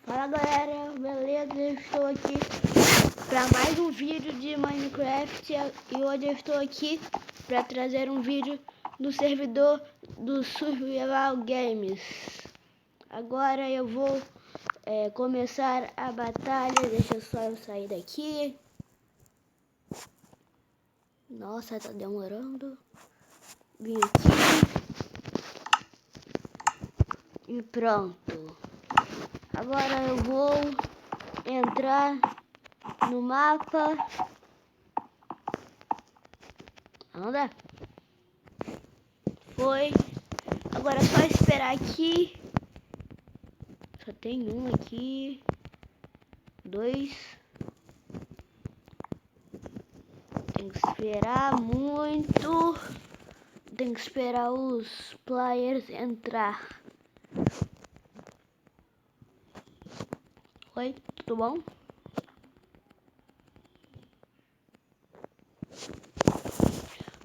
Fala galera, beleza? Eu estou aqui para mais um vídeo de Minecraft e hoje eu estou aqui para trazer um vídeo do servidor do Survival Games. Agora eu vou começar a batalha, deixa só eu sair daqui. Nossa, tá demorando. Vim aqui e pronto. Agora eu vou entrar no mapa. Anda. Foi. Agora é só esperar aqui. Só tem um aqui. Dois. Tem que esperar muito. Tem que esperar os players entrar. Oi, tudo bom?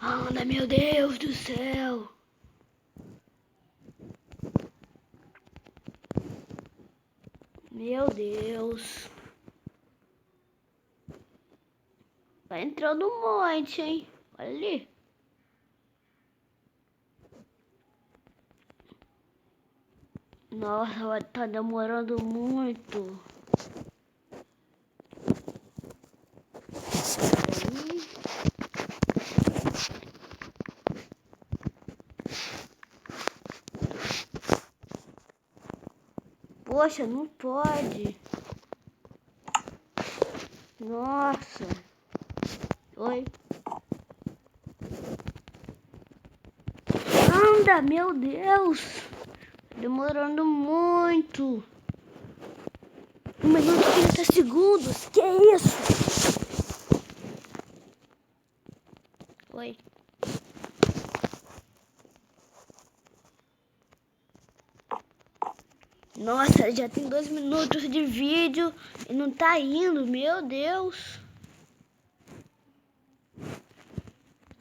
Anda, meu Deus do céu! Meu Deus! Vai entrando um monte, hein? Olha ali. Nossa, tá demorando muito. Poxa, não pode. Nossa. Oi. Anda, meu Deus. Demorando muito. 1 minuto e 30 segundos. Que isso? Oi. Nossa, já tem 2 minutos de vídeo e não tá indo. Meu Deus.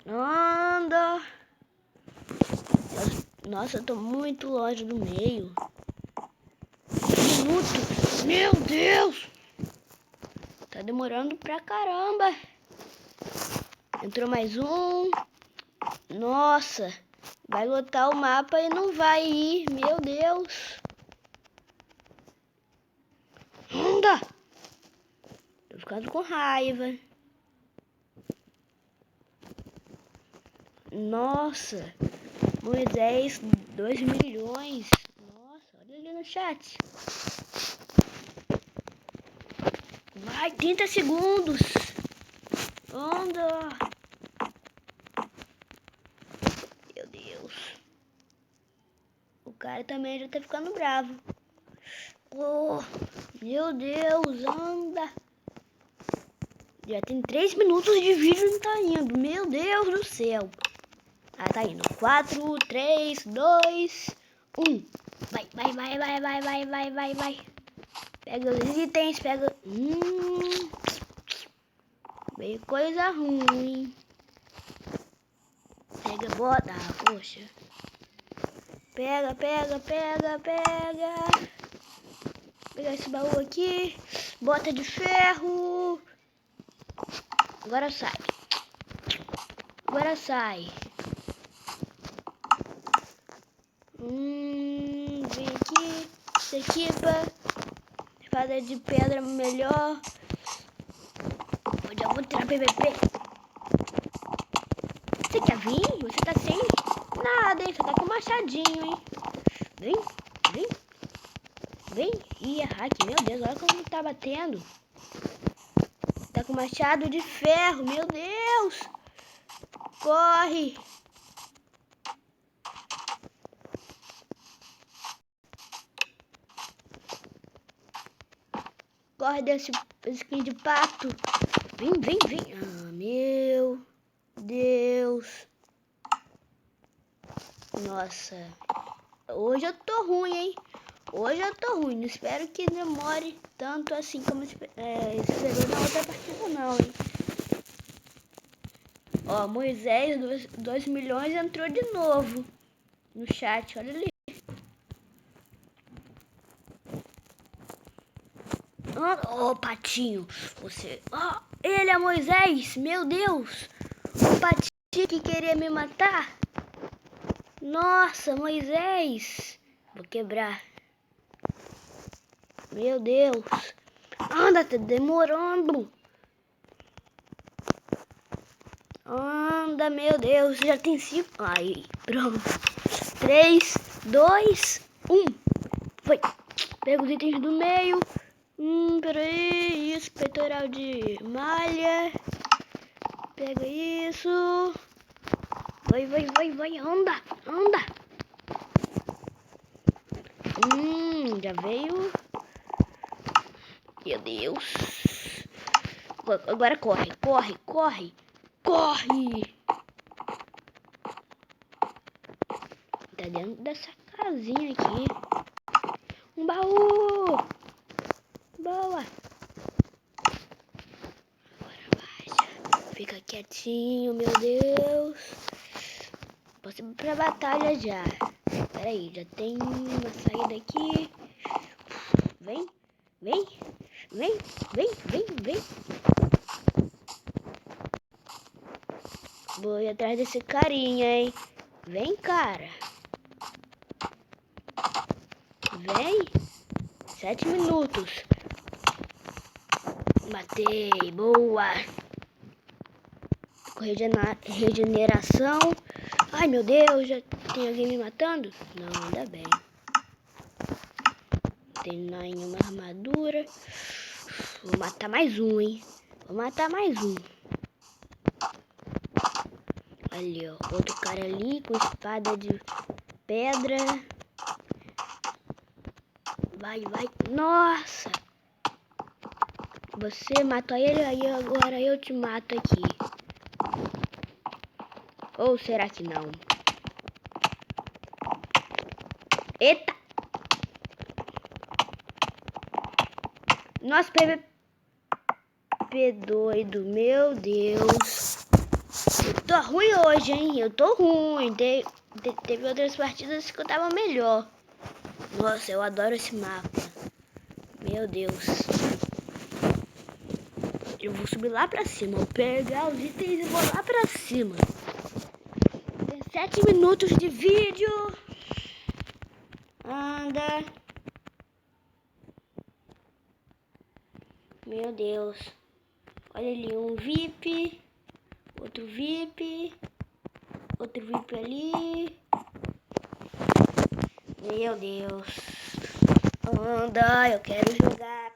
Anda. Nossa, eu tô muito longe do meio. 1 minuto. Meu Deus. Tá demorando pra caramba. Entrou mais um. Nossa. Vai lotar o mapa e não vai ir. Meu Deus. Anda. Tô ficando com raiva. Nossa. Moisés, 2 milhões. Nossa, olha ali no chat. Vai, 30 segundos. Anda. Meu Deus. O cara também já tá ficando bravo. Oh, meu Deus, anda. Já tem 3 minutos de vídeo e não tá indo. Meu Deus do céu. Ah, tá indo. 4, 3, 2, 1. Vai, vai, vai, vai, vai, vai, vai, vai, vai. Pega os itens, pega... Veio coisa ruim. Pega, bota. Ah, poxa. Pega, pega, pega, pega. Pegar esse baú aqui. Bota de ferro. Agora sai. Agora sai. Vem aqui. Se equipa. Espada de pedra melhor. Eu já vou tirar PVP. Você quer vir? Você tá sem nada, hein? Você tá com machadinho, hein? Vem, vem. Vem. Ih, é hack. Meu Deus, olha como tá batendo. Tá com machado de ferro. Meu Deus. Corre. Corre desse skin de pato. Vem, vem, vem. Ah, meu Deus. Nossa. Hoje eu tô ruim, hein? Hoje eu tô ruim. Não espero que demore tanto assim como esperou na outra partida, não, hein? Ó, Moisés, 2 milhões, entrou de novo no chat. Olha ali. Anda. Patinho. Você... ele é Moisés. Meu Deus. O patinho que queria me matar. Nossa, Moisés. Vou quebrar. Meu Deus. Anda, tá demorando. Anda, meu Deus. Já tem 5. Aí, pronto. 3, 2, 1. Foi. Pega os itens do meio. Peraí. Isso, peitoral de malha. Pega isso. Vai. Anda. Já veio. Meu Deus. Agora corre. Tá dentro dessa casinha aqui. Um baú. Boa. Agora vai. Fica quietinho, meu Deus. Posso ir pra batalha já. Peraí, já tem uma saída aqui. Vem. Vou ir atrás desse carinha, hein. Vem, cara. Vem. 7 minutos. Matei. Boa. Regeneração. Ai, meu Deus. Já tem alguém me matando? Não, ainda bem. Tem nenhuma armadura. Vou matar mais um, hein. Ali, ó. Outro cara ali com espada de pedra. Vai. Nossa. Você matou ele, aí agora eu te mato aqui. Ou será que não? Eita. Nossa, PVP doido. Meu Deus. Eu tô ruim hoje, hein? Eu tô ruim. Teve outras partidas que eu tava melhor. Nossa, eu adoro esse mapa. Meu Deus. Eu vou subir lá pra cima. Vou pegar os itens e vou lá pra cima. Tem 7 minutos de vídeo. Anda. Meu Deus. Olha ali, um VIP. Outro VIP ali. Meu Deus. Anda, eu quero jogar.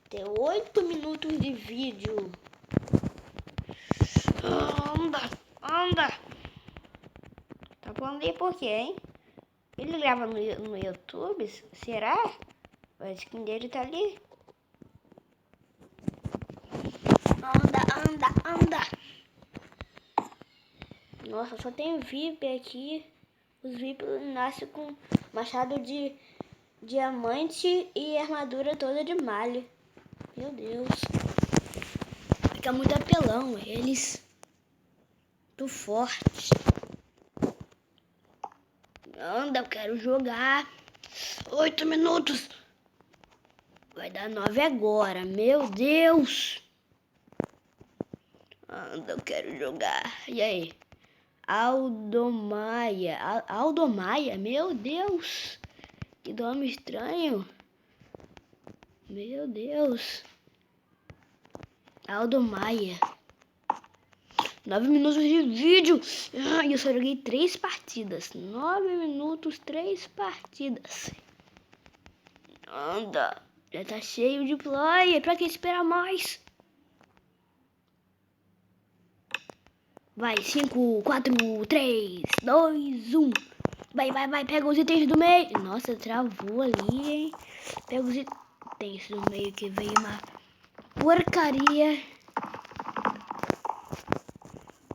Tem 8 minutos de vídeo. Anda. Tá falando aí por quê, hein? Ele grava no YouTube? Será? A skin dele tá ali. Anda. Nossa, só tem VIP aqui. Os VIP nascem com machado de diamante e armadura toda de malha. Meu Deus. Fica muito apelão eles. Muito forte. Anda, eu quero jogar. 8 minutos. Vai dar 9 agora. Meu Deus. Anda, eu quero jogar. E aí? Aldomaia. Aldomaia? Meu Deus. Que nome estranho. Meu Deus. Aldomaia. 9 minutos de vídeo. E eu só joguei 3 partidas. 9 minutos, 3 partidas. Anda. Já tá cheio de player. Pra que esperar mais? Vai, 5, 4, 3, 2, 1. Vai. Pega os itens do meio. Nossa, travou ali, hein? Pega os itens do meio que veio uma porcaria.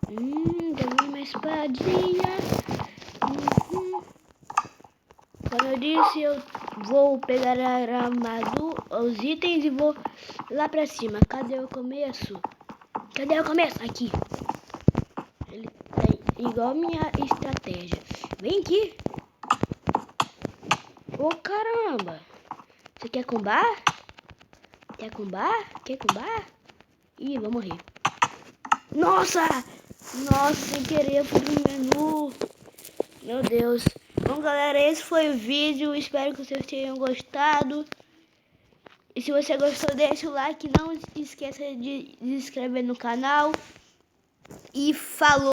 Também uma espadinha. Como eu disse, eu vou pegar a armadura, os itens e vou lá pra cima. Cadê o começo? Aqui. Ele tá igual a minha estratégia. Vem aqui. Ô, caramba. Você quer combar? Quer combar? Quer combar? Ih, vou morrer. Nossa! Nossa, sem querer eu fui no menu. Meu Deus. Bom, galera, esse foi o vídeo. Espero que vocês tenham gostado. E se você gostou, deixa o like. Não esqueça de se inscrever no canal. E falou!